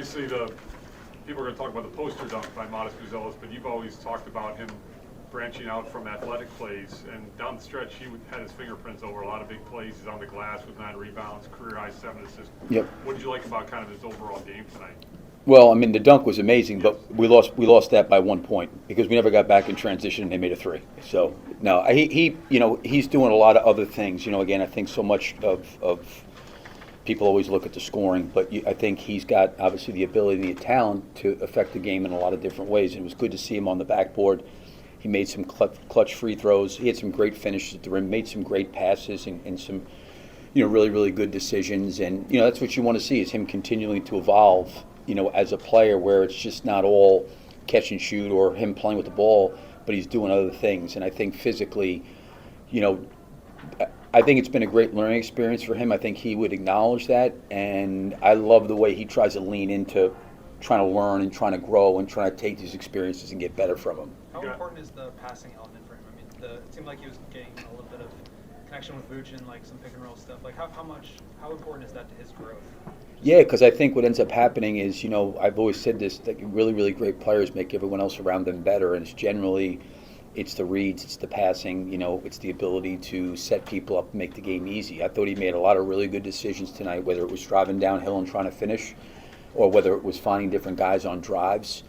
obviously the people are going to talk about the poster dunk by Matas Buzelis, but you've always talked about him branching out from athletic plays, and down the stretch he had his fingerprints over a lot of big plays. He's on the glass with 9 rebounds, career high 7 assists. Yep. What did you like about kind of his overall game tonight? Well, I mean, the dunk was amazing, but we lost that by 1 point because we never got back in transition and they made a 3. So, no, he's doing a lot of other things. Again, I think so much of people always look at the scoring, but I think he's got obviously the ability and the talent to affect the game in a lot of different ways. And it was good to see him on the backboard. He made some clutch free throws. He had some great finishes at the rim, made some great passes and some, really, really good decisions. And, that's what you want to see is him continuing to evolve, as a player where it's just not all catch and shoot or him playing with the ball, but he's doing other things. And I think physically, I think it's been a great learning experience for him. I think he would acknowledge that. And I love the way he tries to lean into trying to learn and trying to grow and trying to take these experiences and get better from them. How important is the passing element for him? I mean, it seemed like he was getting a little bit of connection with Vooch and like some pick and roll stuff. Like how important is that to his growth? Yeah, because I think what ends up happening is, I've always said this, that really, really great players make everyone else around them better, and it's the reads, it's the passing, it's the ability to set people up and make the game easy. I thought he made a lot of really good decisions tonight, whether it was driving downhill and trying to finish, or whether it was finding different guys on drives.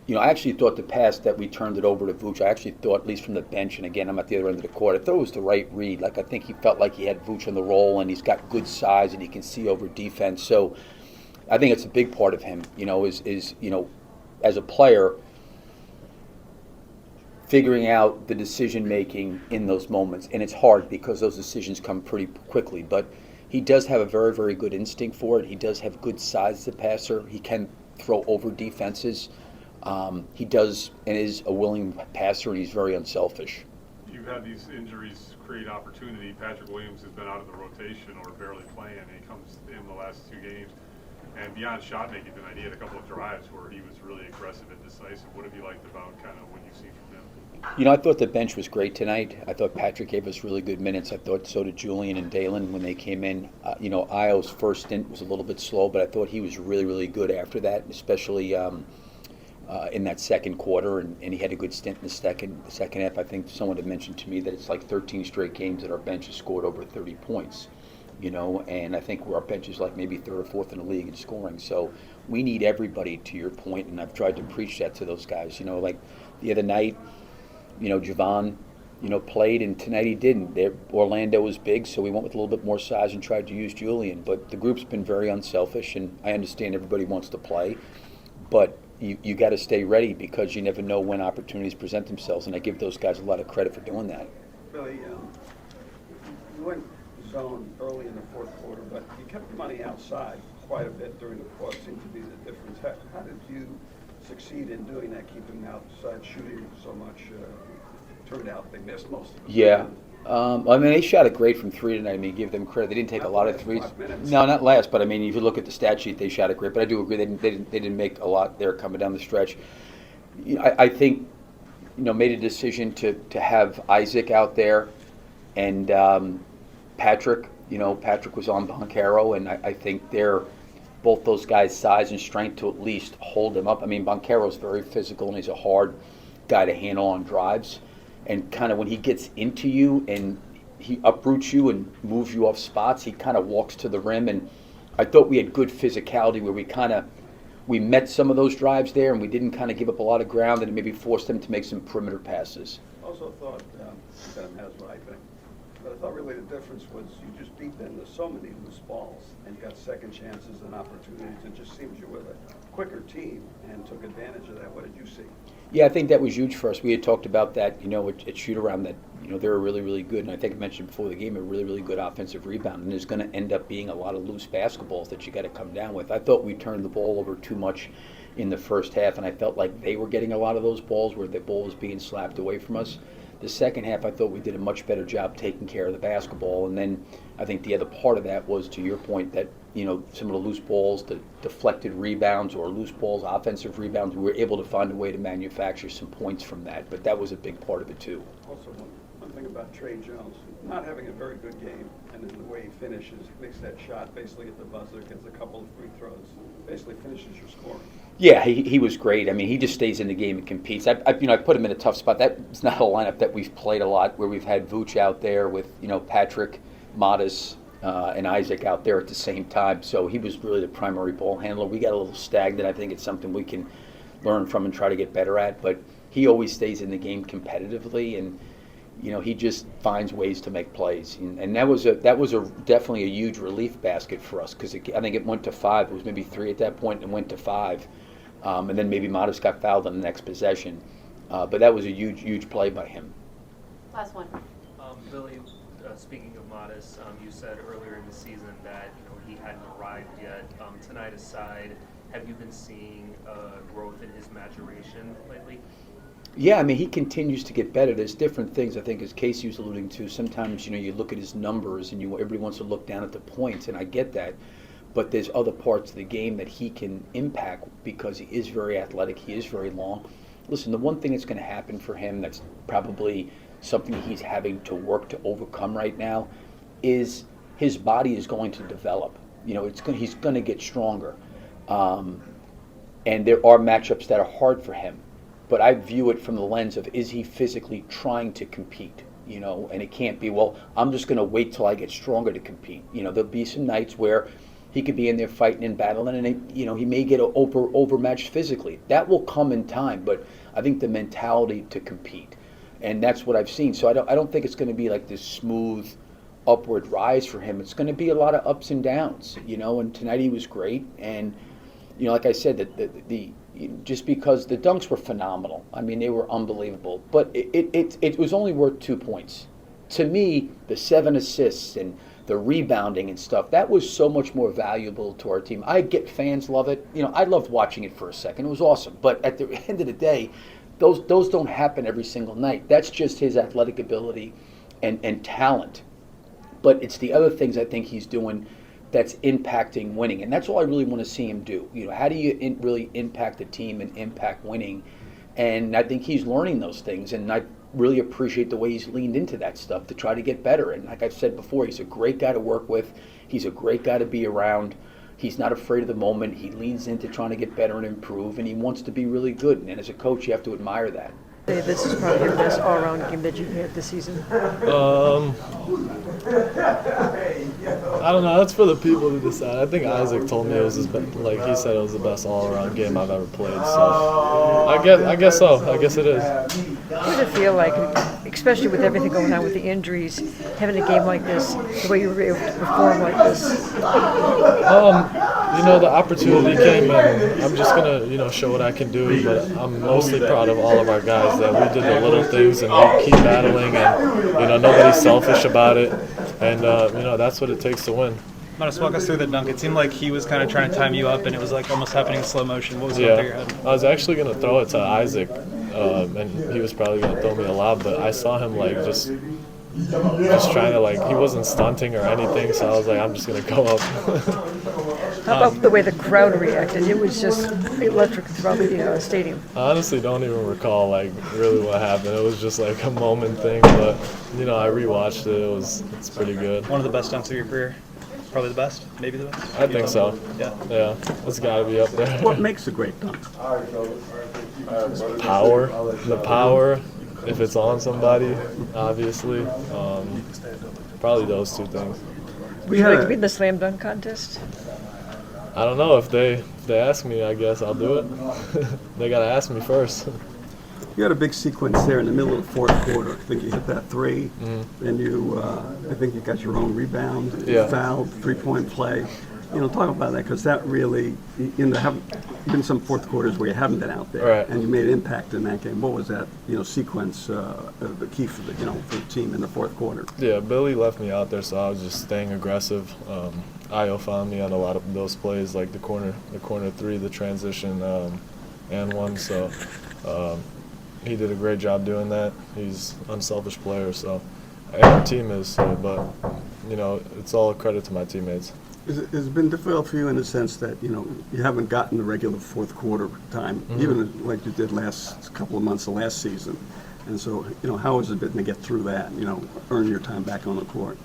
I actually thought the pass that we turned it over to Vooch, I actually thought, at least from the bench, and again, I'm at the other end of the court, I thought it was the right read. Like, I think he felt like he had Vooch on the roll, and he's got good size, and he can see over defense. So I think it's a big part of him, is as a player, figuring out the decision-making in those moments. And it's hard because those decisions come pretty quickly. But he does have a very, very good instinct for it. He does have good size as a passer. He can throw over defenses. He does and is a willing passer, and he's very unselfish. You've had these injuries create opportunity. Patrick Williams has been out of the rotation or barely playing. He comes in the last 2 games. And beyond shot making tonight, he had a couple of drives where he was really aggressive and decisive. What have you liked about kind of what you've seen from him? I thought the bench was great tonight. I thought Patrick gave us really good minutes. I thought so did Julian and Dalen when they came in. Io's first stint was a little bit slow, but I thought he was really, really good after that, especially in that second quarter, and he had a good stint in the second half. I think someone had mentioned to me that it's like 13 straight games that our bench has scored over 30 points. And I think our bench is like maybe 3rd or 4th in the league in scoring. So we need everybody, to your point, and I've tried to preach that to those guys. Like the other night, Javon, played, and tonight he didn't. Orlando was big, so we went with a little bit more size and tried to use Julian. But the group's been very unselfish, and I understand everybody wants to play, but you got to stay ready because you never know when opportunities present themselves, and I give those guys a lot of credit for doing that. Billy, you went zone early in the 4th quarter, but you kept the money outside quite a bit during the quarter. Seemed to be the difference. How did you succeed in doing that, keeping outside shooting so much? Turned out they missed most of it. Yeah. They shot it great from 3 tonight. Give them credit. They didn't take a lot of threes. No, not last, but if you look at the stat sheet, they shot it great. But I do agree they didn't make a lot there coming down the stretch. I think, made a decision to have Isaac out there and Patrick. Patrick was on Boncaro, and I think they're both those guys' size and strength to at least hold him up. Boncaro's very physical, and he's a hard guy to handle on drives. And kind of when he gets into you and he uproots you and moves you off spots, he kind of walks to the rim. And I thought we had good physicality where we met some of those drives there, and we didn't kind of give up a lot of ground, and it maybe forced them to make some perimeter passes. Also thought, Ben has what I think, but I thought really the difference was you just beat them to so many loose balls, and you got second chances and opportunities. It just seems you were a quicker team and took advantage of that. What did you see? Yeah, I think that was huge for us. We had talked about that, at shoot-around, that, they were really, really good. And I think I mentioned before the game, a really, really good offensive rebound. And there's going to end up being a lot of loose basketballs that you got to come down with. I thought we turned the ball over too much in the first half, and I felt like they were getting a lot of those balls where the ball was being slapped away from us. The second half, I thought we did a much better job taking care of the basketball. And then I think the other part of that was, to your point, that, some of the loose balls, the deflected rebounds or loose balls, offensive rebounds, we were able to find a way to manufacture some points from that. But that was a big part of it, too. Also, one thing about Trey Jones, not having a very good game, and then the way he finishes, makes that shot basically at the buzzer, gets a couple of free throws, basically finishes your scoring. Yeah, he was great. I mean, he just stays in the game and competes. I put him in a tough spot. That's not a lineup that we've played a lot, where we've had Vooch out there with, Patrick, Matas, and Isaac out there at the same time. So he was really the primary ball handler. We got a little stagnant. I think it's something we can learn from and try to get better at. But he always stays in the game competitively, and he just finds ways to make plays. And that was definitely a huge relief basket for us, because I think it went to 5. It was maybe 3 at that point, and went to 5. And then maybe Matas got fouled on the next possession. But that was a huge play by him. Last one. Billy, speaking of Matas, you said earlier in the season that he hadn't arrived yet. Tonight aside, have you been seeing growth in his maturation lately? Yeah, I mean, he continues to get better. There's different things, I think, as Casey was alluding to. Sometimes, you look at his numbers and everybody wants to look down at the points, and I get that. But there's other parts of the game that he can impact, because he is very athletic, he is very long. Listen, the one thing that's going to happen for him that's probably something he's having to work to overcome right now is his body is going to develop. He's going to get stronger. And there are matchups that are hard for him. But I view it from the lens of, is he physically trying to compete? And it can't be, well, I'm just going to wait till I get stronger to compete. There'll be some nights where he could be in there fighting and battling, and he may get overmatched physically. That will come in time, but I think the mentality to compete, and that's what I've seen. So I don't think it's going to be like this smooth upward rise for him. It's going to be a lot of ups and downs, and tonight he was great. And like I said, the just because the dunks were phenomenal. I mean, they were unbelievable. But it was only worth 2 points. To me, the 7 assists and the rebounding and stuff, that was so much more valuable to our team. I get fans love it. I loved watching it for a second. It was awesome. But at the end of the day, those don't happen every single night. That's just his athletic ability and talent. But it's the other things I think he's doing that's impacting winning, and that's all I really want to see him do. How do you really impact the team and impact winning? And I think he's learning those things, and I really appreciate the way he's leaned into that stuff to try to get better. And like I've said before, he's a great guy to work with. He's a great guy to be around. He's not afraid of the moment. He leans into trying to get better and improve, and he wants to be really good. And as a coach, you have to admire that. This is probably your best all-around game that you've had this season. I don't know. That's for the people to decide. I think Isaac told me it was his best. Like he said, it was the best all-around game I've ever played. So I guess so. I guess it is. What does it feel like, especially with everything going on with the injuries, having a game like this, the way you were able to perform like this? The opportunity came, and I'm just gonna, show what I can do. But I'm mostly proud of all of our guys that we did the little things and we keep battling, and nobody's selfish about it, and that's what it takes to win. Matas, walk us through the dunk. It seemed like he was kind of trying to time you up, and it was like almost happening in slow motion. What was going through your head? I was actually gonna throw it to Isaac, and he was probably gonna throw me a lob, but I saw him just trying to, he wasn't stunting or anything, so I was like, I'm just going to go up. How about the way the crowd reacted? It was just electric throughout the stadium. I honestly don't even recall, really what happened. It was just, a moment thing, but, I rewatched it. It's pretty good. One of the best dunks of your career? Probably the best? Maybe the best? I think so. Yeah. It's got to be up there. What makes a great dunk? Power. The power. If it's on somebody, obviously. Probably those two things. Would you like to be in the slam dunk contest? I don't know. If they ask me, I guess I'll do it. They got to ask me first. You had a big sequence there in the middle of the fourth quarter. I think you hit that 3, and you, I think you got your own rebound, fouled, 3-point play. Talk about that, because that really, have been some fourth quarters where you haven't been out there, right, and you made an impact in that game. What was that, sequence, the key for for the team in the fourth quarter? Yeah, Billy left me out there, so I was just staying aggressive. Io found me on a lot of those plays, like the corner 3, the transition, and one. So he did a great job doing that. He's an unselfish player, so and our team is. But it's all a credit to my teammates. It's been difficult for you in the sense that, you haven't gotten the regular fourth quarter time, even like you did last couple of months of last season. And so, how has it been to get through that, earn your time back on the court?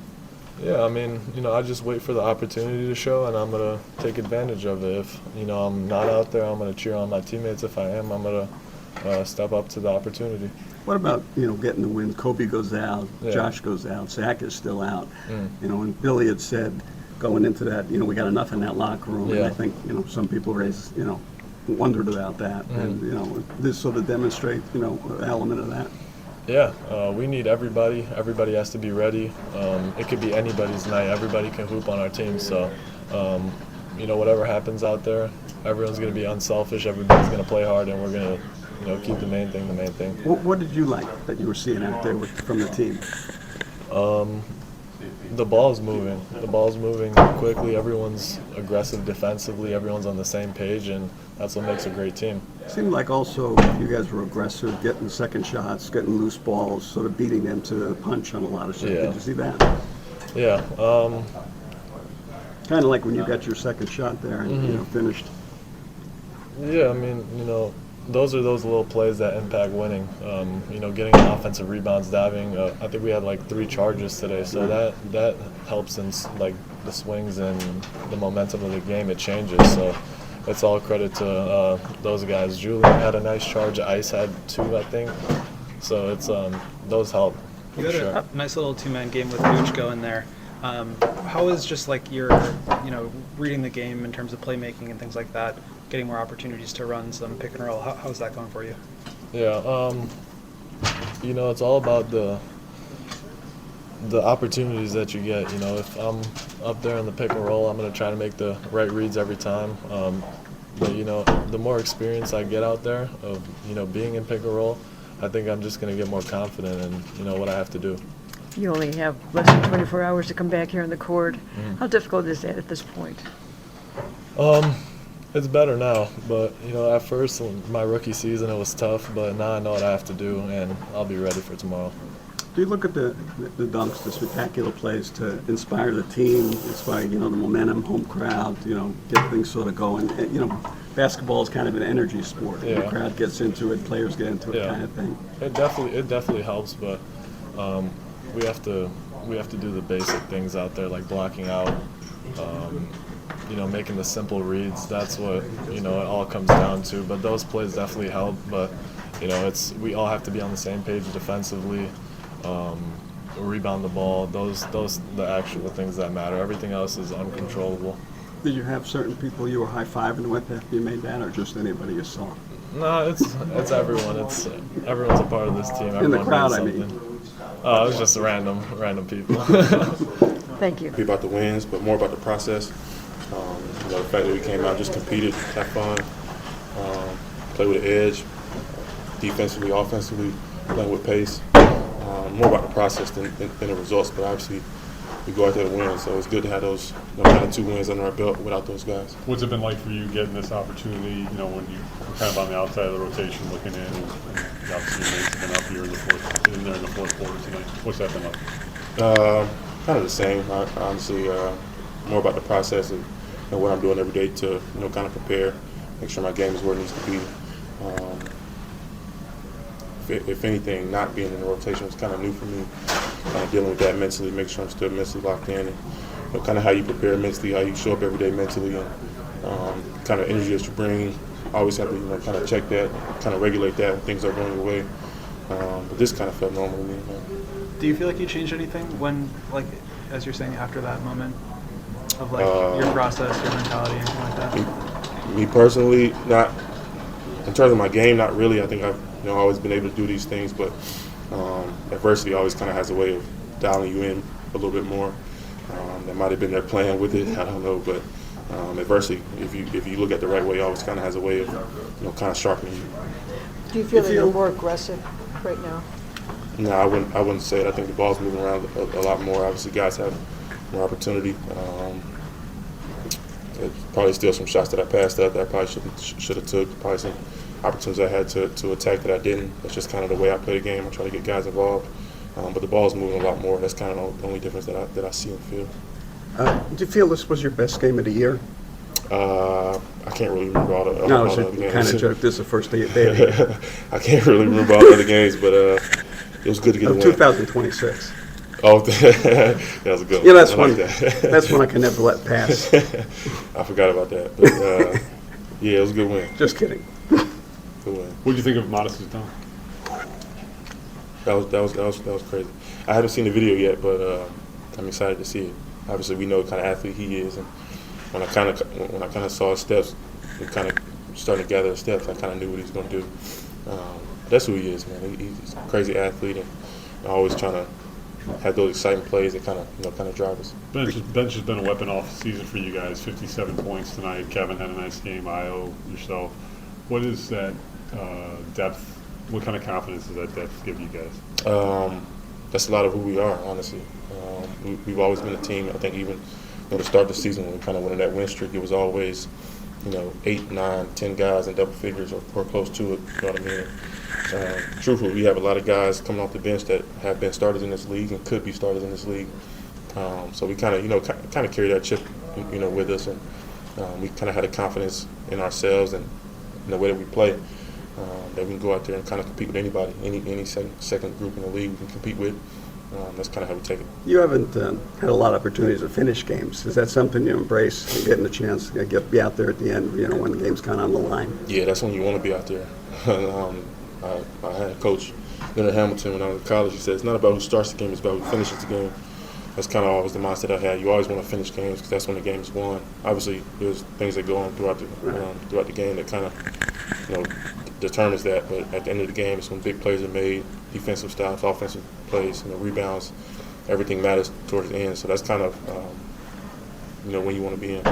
Yeah, I mean, I just wait for the opportunity to show, and I'm going to take advantage of it. If, I'm not out there, I'm going to cheer on my teammates. If I am, I'm going to step up to the opportunity. What about, getting the win? Kobe goes out, Yeah. Josh goes out, Zach is still out. And Billy had said going into that, we got enough in that locker room. And Yeah. I think, some people raised, wondered about that. And, this sort of demonstrates, an element of that. Yeah, we need everybody. Everybody has to be ready. It could be anybody's night. Everybody can hoop on our team. So, whatever happens out there, everyone's going to be unselfish. Everybody's going to play hard, and we're going to, keep the main thing the main thing. What did you like that you were seeing out there from the team? The ball's moving. The ball's moving quickly. Everyone's aggressive defensively. Everyone's on the same page, and that's what makes a great team. Seemed like also you guys were aggressive, getting second shots, getting loose balls, sort of beating them to the punch on a lot of shit. Yeah. Did you see that? Yeah. Kind of like when you got your second shot there and finished. Yeah, I mean, those are those little plays that impact winning. Getting offensive rebounds, diving. I think we had like 3 charges today, so that helps in like the swings and the momentum of the game. It changes, so it's all credit to those guys. Julian had a nice charge. Ice had 2, I think. So it's those help. You had a nice little 2-man game with Vooch going there. How is just like your, reading the game in terms of playmaking and things like that, getting more opportunities to run some pick and roll? How's that going for you? Yeah, it's all about the opportunities that you get. If I'm up there in the pick and roll, I'm going to try to make the right reads every time. But the more experience I get out there of being in pick and roll, I think I'm just going to get more confident in what I have to do. You only have less than 24 hours to come back here on the court. How difficult is that at this point? It's better now, but at first, in my rookie season, it was tough. But now I know what I have to do, and I'll be ready for tomorrow. Do you look at the dunks, the spectacular plays to inspire the team, inspire the momentum, home crowd, get things sort of going? And, basketball is kind of an energy sport. Yeah. The crowd gets into it, players get into it, Yeah. kind of thing. It definitely helps, but we have to do the basic things out there, like blocking out, making the simple reads. That's what it all comes down to. But those plays definitely help. But we all have to be on the same page defensively. Rebound the ball. Those the actual things that matter. Everything else is uncontrollable. Did you have certain people you were high-fiving with after you made that, or just anybody you saw? No, it's everyone. Everyone's a part of this team. In the Everyone crowd, does I mean. something. It was just random people. Thank you. Be about the wins, but more about the process. The fact that we came out, just competed, had fun, play with an edge, defensively, offensively, playing with pace. More about the process than the results, but obviously we go out there to win, so it's good to have those kind of 2 wins under our belt without those guys. What's it been like for you getting this opportunity, when you were kind of on the outside of the rotation looking in, and obviously your mates have been up here in the fourth quarter tonight. What's that been like? Kind of the same. Honestly, more about the process and what I'm doing every day to kind of prepare, make sure my game is where it needs to be. If anything, not being in the rotation was kind of new for me. Dealing with that mentally, make sure I'm still mentally locked in, and kind of how you prepare mentally, how you show up every day mentally, and kind of energy that you bring. Always have to kind of check that, kind of regulate that when things are going your way. But this kind of felt normal to me. Do you feel like you changed anything when, like, as you're saying, after that moment of like your process, your mentality, anything like that? Me personally, not in terms of my game, not really. I think I've always been able to do these things, but adversity always kind of has a way of dialing you in a little bit more. That might have been their plan with it, I don't know, but adversity, if you look at the right way, always kind of has a way of kind of sharpening you. Do you feel that you're more aggressive right now? No, I wouldn't say it. I think the ball's moving around a lot more. Obviously, guys have more opportunity. There's probably still some shots that I passed up that I probably should have took. Probably some opportunities I had to attack that I didn't. That's just kind of the way I play the game. I try to get guys involved. But the ball's moving a lot more. That's kind of the only difference that I see in the field. Do you feel this was your best game of the year? I can't really remember all the No, all it's the a games. kind of joke. This is the first day of the I can't really remember all the other games, but it was good to get a win. 2026. Oh, that was a good one. Yeah, that's I one. like that. That's one I can never let pass. I forgot about that. But, yeah, it was a good win. Just kidding. Good win. What do you think of Matas' dunk? That was crazy. I haven't seen the video yet, but I'm excited to see it. Obviously, we know what kind of athlete he is, and when I kind of saw his steps, and kind of starting to gather his steps, I kind of knew what he was going to do. That's who he is, man. He's a crazy athlete, and always trying to have those exciting plays that kind of drive us. Bench has been a weapon all season for you guys. 57 points tonight. Kevin had a nice game. Io, yourself. What is that depth? What kind of confidence does that depth give you guys? That's a lot of who we are, honestly. We've always been a team. I think even to start the season when we kind of went on that win streak, it was always 8, 9, 10 guys in double figures or close to it. You know what I mean? Truthfully, we have a lot of guys coming off the bench that have been starters in this league and could be starters in this league. So we kind of carry that chip, with us, and we kind of had a confidence in ourselves and in the way that we play, that we can go out there and kind of compete with anybody, any second group in the league we can compete with. That's kind of how we take it. You haven't had a lot of opportunities to finish games. Is that something you embrace, getting a chance to be out there at the end, when the game's kind of on the line? Yeah, that's when you want to be out there. I had a coach, Leonard Hamilton, when I was in college. He said, it's not about who starts the game, it's about who finishes the game. That's kind of always the mindset I had. You always want to finish games because that's when the game is won. Obviously, there's things that go on throughout the game that kind of, determines that. But at the end of the game, it's when big plays are made, defensive stops, offensive plays, rebounds. Everything matters towards the end. So that's kind of, when you want to be in.